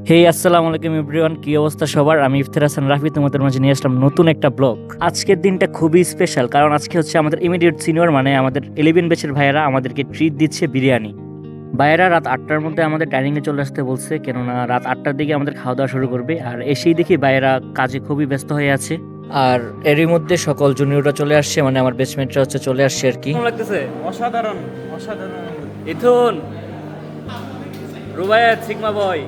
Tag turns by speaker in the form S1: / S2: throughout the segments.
S1: হেই আসসালামু আলাইকুম এভরিওয়ান, কি অবস্থা সবার? আমি ইফতের হাসান রাফি তোমাদের মাঝে নিয়ে আসলাম নতুন একটা ব্লগ। আজকের দিনটা খুবই স্পেশাল, কারণ আজকে হচ্ছে আমাদের ইমিডিয়েট সিনিয়র মানে আমাদের 11 ব্যাচের ভাইয়েরা আমাদেরকে ট্রিট দিচ্ছে বিরিয়ানি। ভাইয়েরা রাত 8টার মধ্যে আমাদের ডাইনিংয়ে চলে আসতে বলছে, কেননা রাত 8টার দিকে আমাদের খাওয়া দাওয়া শুরু করবে। আর এসেই দেখি ভাইয়েরা কাজে খুবই ব্যস্ত হয়ে আছে। আর এরই মধ্যে সকল জুনিয়ররা চলে আসছে, মানে আমার বেস্টমেন্টরা হচ্ছে চলে আসছে আর কি। কেমন লাগতেছে?
S2: অসাধারণ অসাধারণ।
S1: ইথুন, রুবায়েত, সিগমা বয়,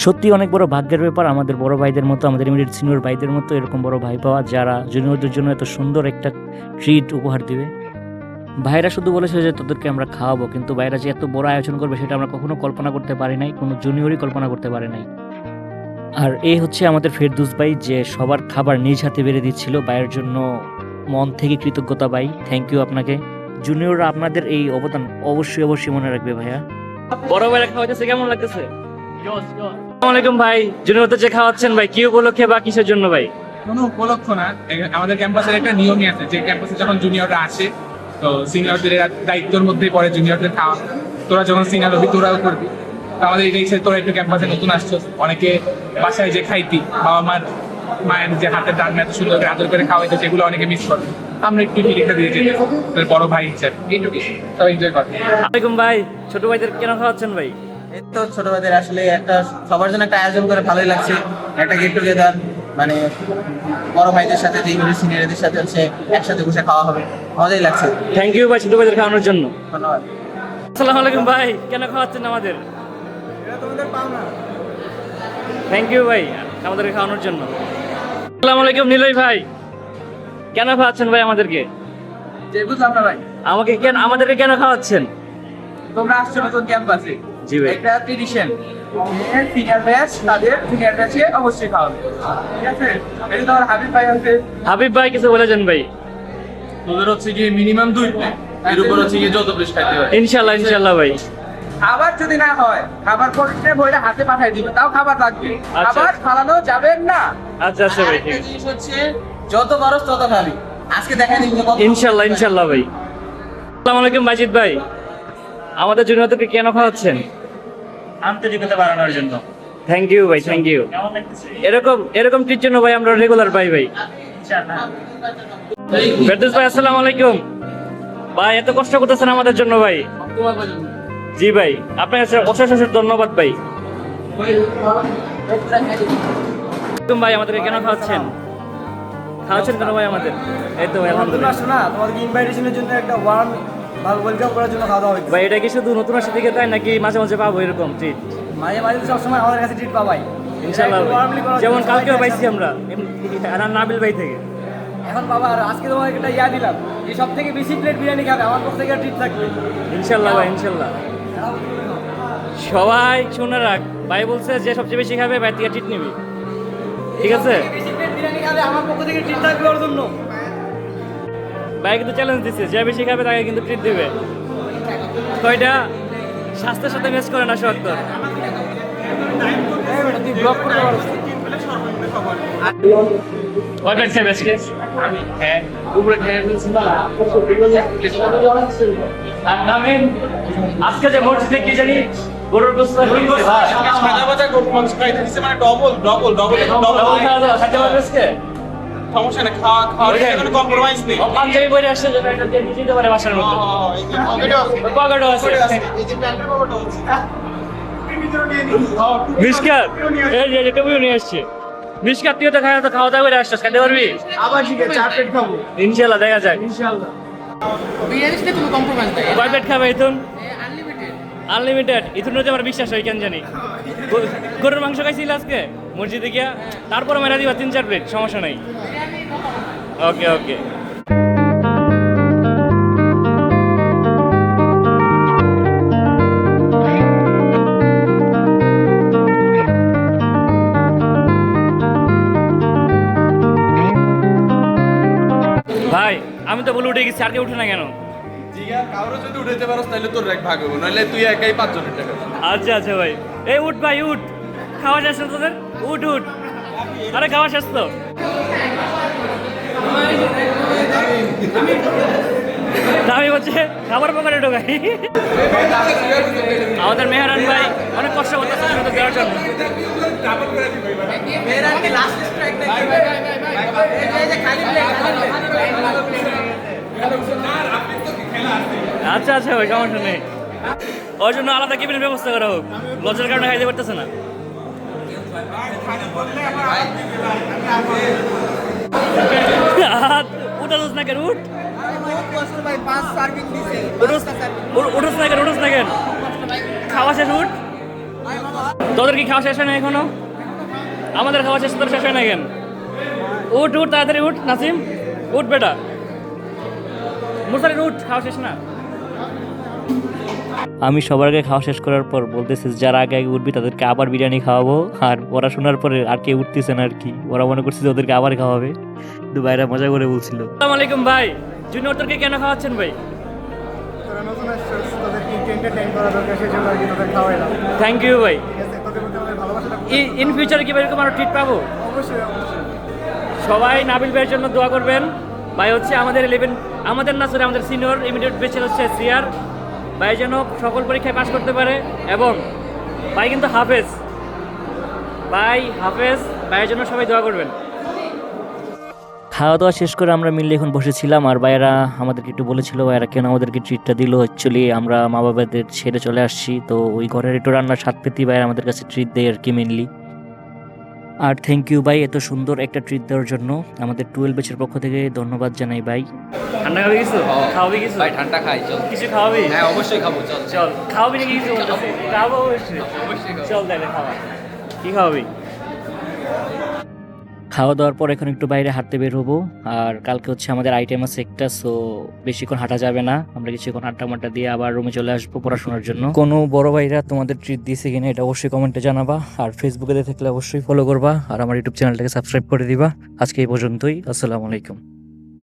S1: সত্যি অনেক বড় ভাগ্যের ব্যাপার আমাদের বড় ভাইদের মতো, আমাদের ইমিডিয়েট সিনিয়র ভাইদের মতো এরকম বড় ভাই পাওয়া, যারা জুনিয়রদের জন্য এত সুন্দর একটা ট্রিট উপহার দিবে। ভাইরা শুধু বলেছে যে তোদেরকে আমরা খাওয়াবো, কিন্তু ভাইরা যে এত বড় আয়োজন করবে সেটা আমরা কখনো কল্পনা করতে পারি নাই, কোনো জুনিয়রই কল্পনা করতে পারে নাই। আর এই হচ্ছে আমাদের ফেরদৌস ভাই, যে সবার খাবার নিজ হাতে বেড়ে দিচ্ছিল। ভাইয়ের জন্য মন থেকে কৃতজ্ঞতা ভাই, থ্যাংক ইউ আপনাকে। জুনিয়ররা আপনাদের এই অবদান অবশ্যই অবশ্যই মনে রাখবে ভাইয়া। বড় ভাইরা খাওয়াইতেছে, কেমন লাগতেছে? আসসালামু আলাইকুম ভাই, জুনিয়রদের যে খাওয়াচ্ছেন ভাই, কি উপলক্ষে বা কিসের জন্য ভাই?
S2: কোনো উপলক্ষ না, আমাদের ক্যাম্পাসের একটা নিয়মই আছে যে ক্যাম্পাসে যখন জুনিয়ররা আসে তো সিনিয়রদের দায়িত্বের মধ্যে পড়ে জুনিয়রদের খাওয়া। তোরা যখন সিনিয়র হবি তোরাও করবি। তো আমাদের এটাই ইচ্ছে, তোরা একটু ক্যাম্পাসে নতুন আসছো, অনেকে বাসায় যে খাইতি বাবা মায়ের যে হাতের রান্না এত সুন্দর করে আদর করে খাওয়াইতো সেগুলো অনেকে মিস করে। আমরা একটু লিখে দিয়ে যেতে তোর বড় ভাই হিসাবে এইটুকু সবাই এনজয় করে।
S1: ওয়ালাইকুম ভাই, ছোট ভাইদের কেন খাওয়াচ্ছেন ভাই?
S3: এই তো ছোট ভাইদের আসলে একটা সবার জন্য একটা আয়োজন করে ভালোই লাগছে, একটা গেট টুগেদার, মানে বড় ভাইদের সাথে যে সিনিয়রদের সাথে হচ্ছে একসাথে বসে খাওয়া হবে, মজাই লাগছে।
S1: থ্যাংক ইউ ভাই ছোট ভাইদের খাওয়ানোর জন্য।
S3: ধন্যবাদ।
S1: আসসালামু আলাইকুম ভাই, কেন খাওয়াচ্ছেন আমাদের?
S2: এটা তোমাদের পাওনা।
S1: থ্যাংক ইউ ভাই আমাদেরকে খাওয়ানোর জন্য। আসসালামু আলাইকুম নিলয় ভাই, কেন খাওয়াচ্ছেন ভাই আমাদেরকে?
S3: যে বুঝলাম না ভাই,
S1: আমাদেরকে কেন খাওয়াচ্ছেন?
S3: তোমরা আসছো নতুন ক্যাম্পাসে,
S1: জি ভাই।
S3: একটা ট্রেডিশন, সিনিয়র ব্যাচ তাদের জুনিয়র ব্যাচে অবশ্যই খাওয়াবে, ঠিক আছে? এটা তো আমার হাবিব ভাই আছে।
S1: হাবিব ভাই কিছু বলেছেন ভাই?
S2: তোদের হচ্ছে গিয়ে মিনিমাম 2 প্লেট, এর উপর হচ্ছে গিয়ে যত প্লেট খাইতে হয়।
S1: ইনশাল্লাহ ইনশাল্লাহ ভাই।
S3: খাবার যদি না হয় খাবার পরে বইটা হাতে পাঠাই দিবে, তাও খাবার লাগবে,
S1: আচ্ছা।
S3: খাবার ফালানো যাবে না।
S1: আচ্ছা আচ্ছা ভাই, ঠিক
S3: আরেকটা
S1: আছে।
S3: জিনিস হচ্ছে যত পারো তত খাবি, আজকে দেখাই দিবি কত।
S1: ইনশাল্লাহ ইনশাল্লাহ ভাই। আসসালামু আলাইকুম মাজিদ ভাই, আমাদের জুনিয়রদেরকে কেন খাওয়াচ্ছেন?
S3: আন্তরিকতা বাড়ানোর জন্য।
S1: থ্যাংক ইউ ভাই, থ্যাংক ইউ। এরকম ট্রিট জন্য ভাই আমরা রেগুলার পাই ভাই। ফেরদৌস ভাই আসসালামু আলাইকুম ভাই, এত কষ্ট করতেছেন আমাদের জন্য ভাই। জি ভাই, আপনার কাছে অশেষ অশেষ ধন্যবাদ ভাই। ভাই আমাদেরকে কেন খাওয়াচ্ছেন কেন ভাই আমাদের? এই তো ভাই আলহামদুলিল্লাহ।
S4: শোনা, তোমাদেরকে ইনভাইটেশনের জন্য একটা ওয়ার্ম ওয়েলকাম করার জন্য খাওয়া দাওয়া হয়েছে।
S1: ভাই এটা কি শুধু নতুন আসে দিকে তাই, নাকি মাঝে মাঝে পাবো এরকম ট্রিট?
S4: মাঝে মাঝে তো সবসময় আমাদের কাছে ট্রিট পাবাই
S1: ইনশাল্লাহ ভাই।
S4: warmly করার
S1: যেমন
S4: জন্য
S1: কালকেও
S4: সবাইকে
S1: পাইছি আমরা নাবিল ভাই থেকে।
S4: এখন বাবা, আর আজকে তোমাকে একটা ইয়া দিলাম, এই সব থেকে বেশি প্লেট বিরিয়ানি খাবে, আমার পক্ষ থেকে ট্রিট থাকবে।
S1: ইনশাল্লাহ ভাই ইনশাল্লাহ। সবাই শুনে রাখ, ভাই বলছে যে সবচেয়ে বেশি খাবে ভাই থেকে ট্রিট নিবি, ঠিক আছে?
S4: বেশি প্লেট বিরিয়ানি খাবে, আমার পক্ষ থেকে ট্রিট থাকবে ওর জন্য।
S1: ভাই কিন্তু চ্যালেঞ্জ দিচ্ছে, যে বেশি খাবে তাকে কিন্তু ট্রিট দিবে। তো এটা স্বাস্থ্যের সাথে ম্যাচ করে না শর্ত।
S4: তুই ব্লক করতে পারো।
S1: কয়টা খাবে আজকে?
S2: হ্যাঁ উপরে খেয়ে ফেলছি না।
S1: আর নামেন আজকে যে মসজিদে কি জানি গরুর গোশত হইছে ভাই।
S2: সাদা বাজা গোট মাংস খাইতে দিছে, মানে ডবল
S1: খাওয়া দাওয়া খাইতে পারবে আজকে?
S2: সমস্যা নেই, খাওয়া কোনো কম্প্রোমাইজ নেই।
S1: ও পাঞ্জাবি পরে আসছে যে একটা দিয়ে দিতে পারে বাসার মধ্যে। পকেটও আছে। মিসকাত এই যে টুপিও নিয়ে আসছে। মিসকাত তুই তো খাওয়া দাওয়া করে আসছিস, খাইতে পারবি?
S3: আবার শিখে 4 প্লেট খাবো
S1: ইনশাল্লাহ, দেখা যাক।
S3: ইনশাআল্লাহ। বিরিয়ানির সাথে কোনো কম্প্রোমাইজ নাই,
S1: কয় প্লেট খাবে ইথুন?
S3: আনলিমিটেড।
S1: আনলিমিটেড। ইথুন হচ্ছে আমার বিশ্বাস হয়, কেন জানি গরুর মাংস খাইছিল আজকে মসজিদে গিয়া, তারপরে মেরা দিবা 3-4 প্লেট, সমস্যা নাই। ওকে ওকে। ভাই আমি তো বলে উঠে গেছি, আর কেউ উঠে না কেন?
S2: জিগা কাউরে যদি উঠাইতে পারোস তাহলে তোর এক ভাগ হবে, নাহলে তুই একাই 5 জনের টাকা।
S1: আচ্ছা আচ্ছা ভাই, এই উঠ ভাই উঠ, খাওয়া শেষ না তোদের? উঠ উঠ, আরে খাওয়া শেষ তো। আমি হচ্ছে খাবার পকেটে ঢোকাই। আমাদের মেহরান ভাই অনেক কষ্ট করতেছে শুধু দেওয়ার জন্য। আচ্ছা আচ্ছা ভাই, সমস্যা নেই। ওর জন্য আলাদা কেবিনের ব্যবস্থা করা হোক, লজ্জার কারণে খাইতে পারতেছে না। উঠাস না কেন, উঠ উঠোস না কেন, উঠোস না কেন, খাওয়া শেষ, উঠ। তোদের কি খাওয়া শেষ হয় না এখনো? আমাদের খাওয়া শেষ, তোর শেষ হয় না কেন? উঠ উঠ তাড়াতাড়ি উঠ নাসিম, উঠ বেটা, মুসারিন উঠ, খাওয়া শেষ না। আমি সবার আগে খাওয়া শেষ করার পর বলতেছি যারা আগে আগে উঠবি তাদেরকে আবার বিরিয়ানি খাওয়াবো, আর পড়াশোনার পরে আর কেউ উঠতেছে না আর কি, ওরা মনে করছে যে ওদেরকে আবার খাওয়াবে, কিন্তু ভাইরা মজা করে বলছিল। আসসালামু আলাইকুম ভাই, জুনিয়রদেরকে কেন খাওয়াচ্ছেন ভাই? থ্যাংক ইউ ভাই। ইন ফিউচারে কি এরকম আরো ট্রিট পাবো? সবাই নাবিল ভাইয়ের জন্য দোয়া করবেন। ভাই হচ্ছে আমাদের আমাদের না সরি আমাদের সিনিয়র ইমিডিয়েট ব্যাচের হচ্ছে সিআর ভাই, যেন সকল পরীক্ষায় পাস করতে পারে, এবং ভাই কিন্তু হাফেজ, ভাই হাফেজ, ভাইয়ের জন্য সবাই দোয়া করবেন। খাওয়া দাওয়া শেষ করে আমরা মিলে এখন বসেছিলাম, আর ভাইয়েরা আমাদেরকে একটু বলেছিল ভাইয়েরা কেন আমাদেরকে ট্রিটটা দিল। অ্যাকচুয়ালি আমরা মা বাবাদের ছেড়ে চলে আসছি, তো ওই ঘরের একটু রান্নার স্বাদ পেতেই ভাইয়েরা আমাদের কাছে ট্রিট দেয় আর কি মেনলি। আর থ্যাংক ইউ ভাই এত সুন্দর একটা ট্রিট দেওয়ার জন্য, আমাদের 12 ব্যাচের পক্ষ থেকে ধন্যবাদ জানাই ভাই। ঠান্ডা খাবি কিছু? খাওয়াবি কিছু?
S5: ভাই ঠান্ডা খাই, চল
S1: কিছু খাওয়াবি?
S5: হ্যাঁ অবশ্যই খাবো, চল
S1: চল খাওয়াবি নাকি কিছু? খাবো অবশ্যই, চল তাহলে খাওয়া। কি খাওয়াবি? খাওয়া দাওয়ার পর এখন একটু বাইরে হাঁটতে বের হবো, আর কালকে হচ্ছে আমাদের আইটেম আছে একটা, সো বেশিক্ষণ হাঁটা যাবে না, আমরা কিছুক্ষণ আড্ডা মাড্ডা দিয়ে আবার রুমে চলে আসবো পড়াশোনার জন্য। কোনো বড় ভাইরা তোমাদের ট্রিট দিয়েছে কিনা এটা অবশ্যই কমেন্টে জানাবা, আর ফেসবুকে থাকলে অবশ্যই ফলো করবা, আর আমার ইউটিউব চ্যানেলটাকে সাবস্ক্রাইব করে দিবা। আজকে এই পর্যন্তই, আসসালামু আলাইকুম।